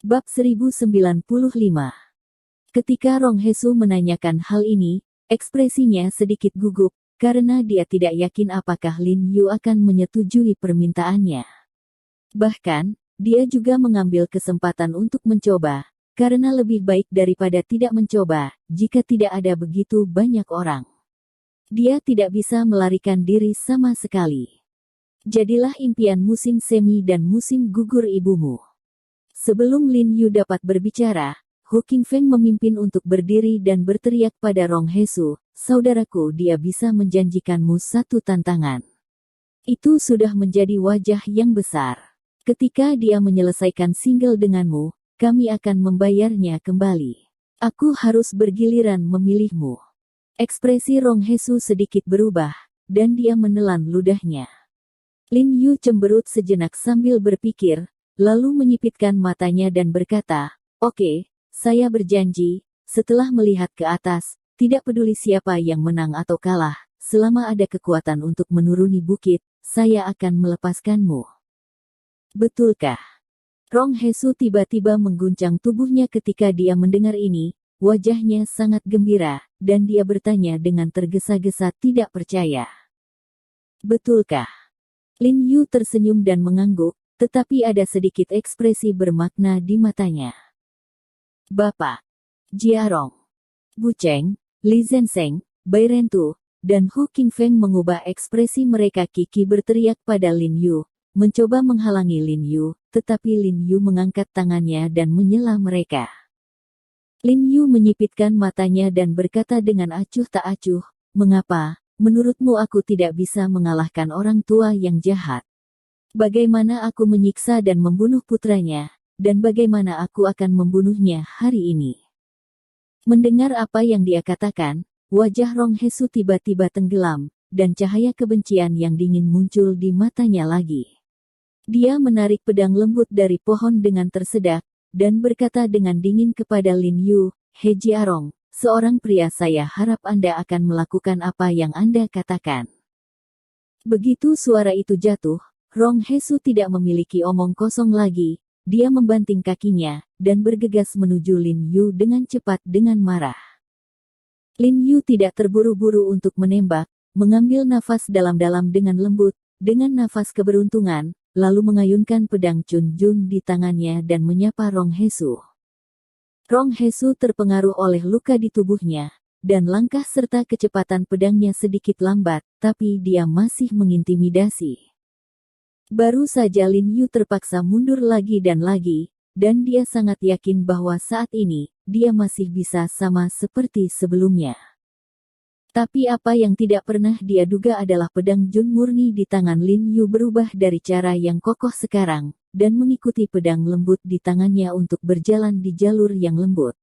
Bab 1095. Ketika Rong Hesu menanyakan hal ini, ekspresinya sedikit gugup, karena dia tidak yakin apakah Lin Yu akan menyetujui permintaannya. Bahkan, dia juga mengambil kesempatan untuk mencoba, karena lebih baik daripada tidak mencoba, jika tidak ada begitu banyak orang. Dia tidak bisa melarikan diri sama sekali. Jadilah impian musim semi dan musim gugur ibumu. Sebelum Lin Yu dapat berbicara, Hu Qingfeng memimpin untuk berdiri dan berteriak pada Rong Hesu, "Saudaraku, dia bisa menjanjikanmu satu tantangan. Itu sudah menjadi wajah yang besar. Ketika dia menyelesaikan single denganmu, kami akan membayarnya kembali. Aku harus bergiliran memilihmu." Ekspresi Rong Hesu sedikit berubah, dan dia menelan ludahnya. Lin Yu cemberut sejenak sambil berpikir, lalu menyipitkan matanya dan berkata, "Oke, saya berjanji." Setelah melihat ke atas, tidak peduli siapa yang menang atau kalah, selama ada kekuatan untuk menuruni bukit, saya akan melepaskanmu. Betulkah? Rong Hesu tiba-tiba mengguncang tubuhnya ketika dia mendengar ini, wajahnya sangat gembira, dan dia bertanya dengan tergesa-gesa tidak percaya. Betulkah? Lin Yu tersenyum dan mengangguk, tetapi ada sedikit ekspresi bermakna di matanya. Bapak, Jiarong, Bu Cheng, Li Zhensheng, Bai Rentu, dan Hu Qingfeng mengubah ekspresi mereka. Qi berteriak pada Lin Yu, mencoba menghalangi Lin Yu, tetapi Lin Yu mengangkat tangannya dan menyela mereka. Lin Yu menyipitkan matanya dan berkata dengan acuh tak acuh, "Mengapa, menurutmu aku tidak bisa mengalahkan orang tua yang jahat? Bagaimana aku menyiksa dan membunuh putranya, dan bagaimana aku akan membunuhnya hari ini?" Mendengar apa yang dia katakan, wajah Rong Hesu tiba-tiba tenggelam, dan cahaya kebencian yang dingin muncul di matanya lagi. Dia menarik pedang lembut dari pohon dengan tersedak, dan berkata dengan dingin kepada Lin Yu, "He Jiarong, seorang pria, saya harap Anda akan melakukan apa yang Anda katakan." Begitu suara itu jatuh, Rong Hesu tidak memiliki omong kosong lagi, dia membanting kakinya, dan bergegas menuju Lin Yu dengan cepat dengan marah. Lin Yu tidak terburu-buru untuk menembak, mengambil nafas dalam-dalam dengan lembut, dengan nafas keberuntungan, lalu mengayunkan pedang Chun Jun di tangannya dan menyapa Rong Hesu. Rong Hesu terpengaruh oleh luka di tubuhnya, dan langkah serta kecepatan pedangnya sedikit lambat, tapi dia masih mengintimidasi. Baru saja Lin Yu terpaksa mundur lagi, dan dia sangat yakin bahwa saat ini, dia masih bisa sama seperti sebelumnya. Tapi apa yang tidak pernah dia duga adalah pedang Jun murni di tangan Lin Yu berubah dari cara yang kokoh sekarang, dan mengikuti pedang lembut di tangannya untuk berjalan di jalur yang lembut.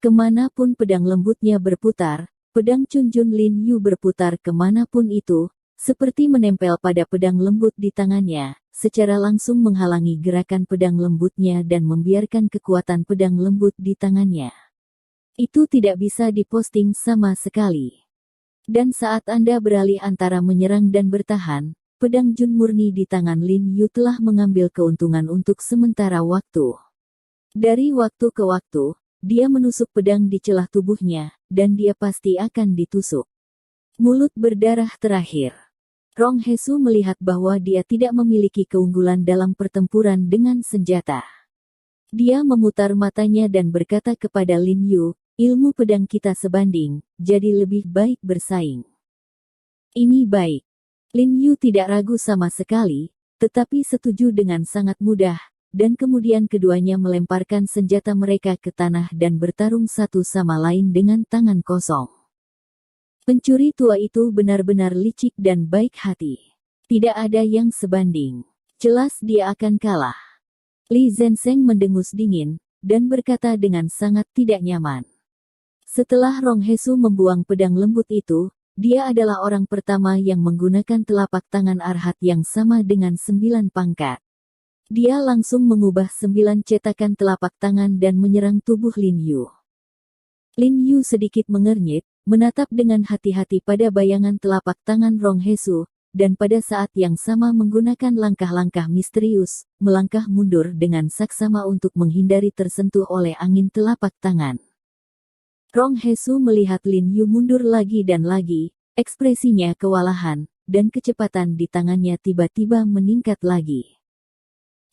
Kemanapun pedang lembutnya berputar, pedang Chun Jun Lin Yu berputar kemanapun itu, seperti menempel pada pedang lembut di tangannya, secara langsung menghalangi gerakan pedang lembutnya dan membiarkan kekuatan pedang lembut di tangannya. Itu tidak bisa diposting sama sekali. Dan saat Anda beralih antara menyerang dan bertahan, pedang Jun murni di tangan Lin Yu telah mengambil keuntungan untuk sementara waktu. Dari waktu ke waktu, dia menusuk pedang di celah tubuhnya, dan dia pasti akan ditusuk. Mulut berdarah terakhir. Rong Hesu melihat bahwa dia tidak memiliki keunggulan dalam pertempuran dengan senjata. Dia memutar matanya dan berkata kepada Lin Yu, "Ilmu pedang kita sebanding, jadi lebih baik bersaing." Ini baik. Lin Yu tidak ragu sama sekali, tetapi setuju dengan sangat mudah, dan kemudian keduanya melemparkan senjata mereka ke tanah dan bertarung satu sama lain dengan tangan kosong. Pencuri tua itu benar-benar licik dan baik hati. Tidak ada yang sebanding. Jelas dia akan kalah. Li Zhensheng mendengus dingin, dan berkata dengan sangat tidak nyaman. Setelah Rong Hesu membuang pedang lembut itu, dia adalah orang pertama yang menggunakan telapak tangan Arhat yang sama dengan 9 pangkat. Dia langsung mengubah 9 cetakan telapak tangan dan menyerang tubuh Lin Yu. Lin Yu sedikit mengernyit, menatap dengan hati-hati pada bayangan telapak tangan Rong Hesu, dan pada saat yang sama menggunakan langkah-langkah misterius, melangkah mundur dengan saksama untuk menghindari tersentuh oleh angin telapak tangan. Rong Hesu melihat Lin Yu mundur lagi dan lagi, ekspresinya kewalahan, dan kecepatan di tangannya tiba-tiba meningkat lagi.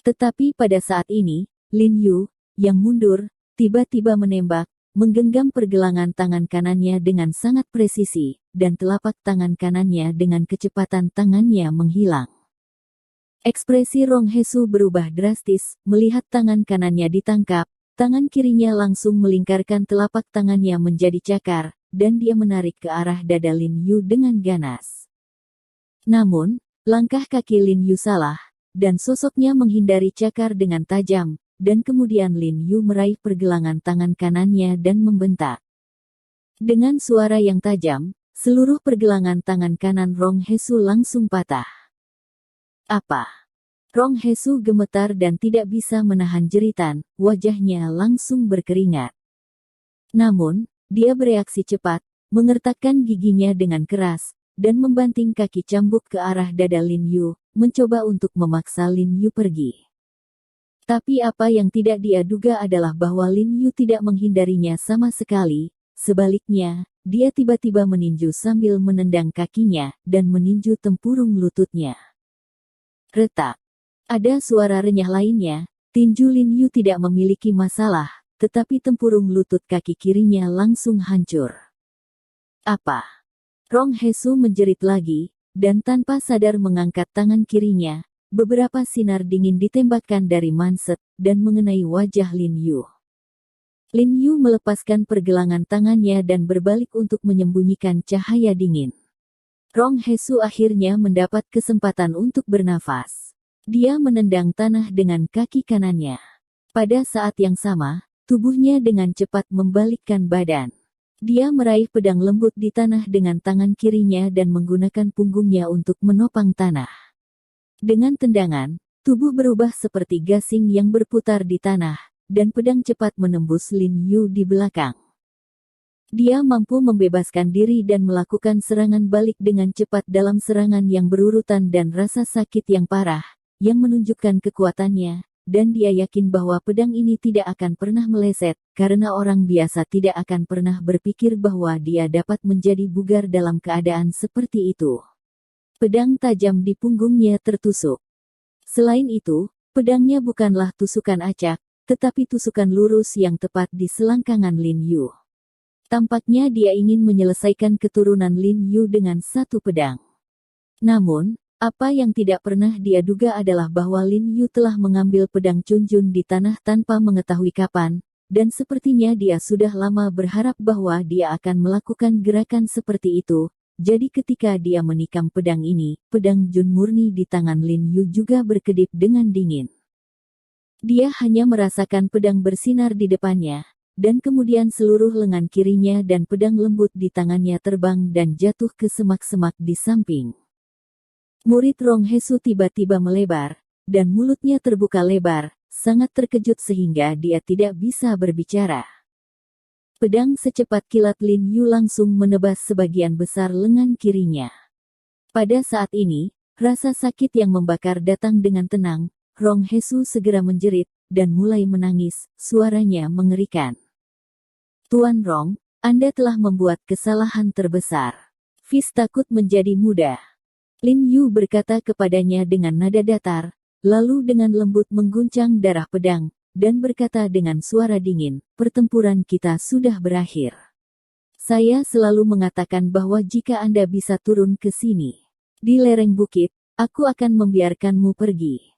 Tetapi pada saat ini, Lin Yu, yang mundur, tiba-tiba menembak, menggenggam pergelangan tangan kanannya dengan sangat presisi, dan telapak tangan kanannya dengan kecepatan tangannya menghilang. Ekspresi Rong Hesu berubah drastis, melihat tangan kanannya ditangkap, tangan kirinya langsung melingkarkan telapak tangannya menjadi cakar, dan dia menarik ke arah dada Lin Yu dengan ganas. Namun, langkah kaki Lin Yu salah, dan sosoknya menghindari cakar dengan tajam, dan kemudian Lin Yu meraih pergelangan tangan kanannya dan membentak. Dengan suara yang tajam, seluruh pergelangan tangan kanan Rong Hesu langsung patah. Apa? Rong Hesu gemetar dan tidak bisa menahan jeritan, wajahnya langsung berkeringat. Namun, dia bereaksi cepat, mengertakkan giginya dengan keras, dan membanting kaki cambuk ke arah dada Lin Yu, mencoba untuk memaksa Lin Yu pergi. Tapi apa yang tidak dia duga adalah bahwa Lin Yu tidak menghindarinya sama sekali, sebaliknya, dia tiba-tiba meninju sambil menendang kakinya, dan meninju tempurung lututnya. Retak. Ada suara renyah lainnya, tinju Lin Yu tidak memiliki masalah, tetapi tempurung lutut kaki kirinya langsung hancur. Apa? Rong Hesu menjerit lagi, dan tanpa sadar mengangkat tangan kirinya. Beberapa sinar dingin ditembakkan dari manset, dan mengenai wajah Lin Yu. Lin Yu melepaskan pergelangan tangannya dan berbalik untuk menyembunyikan cahaya dingin. Rong Hesu akhirnya mendapat kesempatan untuk bernafas. Dia menendang tanah dengan kaki kanannya. Pada saat yang sama, tubuhnya dengan cepat membalikkan badan. Dia meraih pedang lembut di tanah dengan tangan kirinya dan menggunakan punggungnya untuk menopang tanah. Dengan tendangan, tubuh berubah seperti gasing yang berputar di tanah, dan pedang cepat menembus Lin Yu di belakang. Dia mampu membebaskan diri dan melakukan serangan balik dengan cepat dalam serangan yang berurutan dan rasa sakit yang parah, yang menunjukkan kekuatannya, dan dia yakin bahwa pedang ini tidak akan pernah meleset, karena orang biasa tidak akan pernah berpikir bahwa dia dapat menjadi bugar dalam keadaan seperti itu. Pedang tajam di punggungnya tertusuk. Selain itu, pedangnya bukanlah tusukan acak, tetapi tusukan lurus yang tepat di selangkangan Lin Yu. Tampaknya dia ingin menyelesaikan keturunan Lin Yu dengan satu pedang. Namun, apa yang tidak pernah dia duga adalah bahwa Lin Yu telah mengambil pedang Chunjun di tanah tanpa mengetahui kapan, dan sepertinya dia sudah lama berharap bahwa dia akan melakukan gerakan seperti itu. Jadi ketika dia menikam pedang ini, pedang Jun murni di tangan Lin Yu juga berkedip dengan dingin. Dia hanya merasakan pedang bersinar di depannya, dan kemudian seluruh lengan kirinya dan pedang lembut di tangannya terbang dan jatuh ke semak-semak di samping. Murid Rong Hesu tiba-tiba melebar, dan mulutnya terbuka lebar, sangat terkejut sehingga dia tidak bisa berbicara. Pedang secepat kilat Lin Yu langsung menebas sebagian besar lengan kirinya. Pada saat ini, rasa sakit yang membakar datang dengan tenang. Rong Hesu segera menjerit, dan mulai menangis, suaranya mengerikan. Tuan Rong, Anda telah membuat kesalahan terbesar. Fis takut menjadi muda. Lin Yu berkata kepadanya dengan nada datar, lalu dengan lembut mengguncang darah pedang, dan berkata dengan suara dingin, pertempuran kita sudah berakhir. Saya selalu mengatakan bahwa jika Anda bisa turun ke sini, di lereng bukit, aku akan membiarkanmu pergi.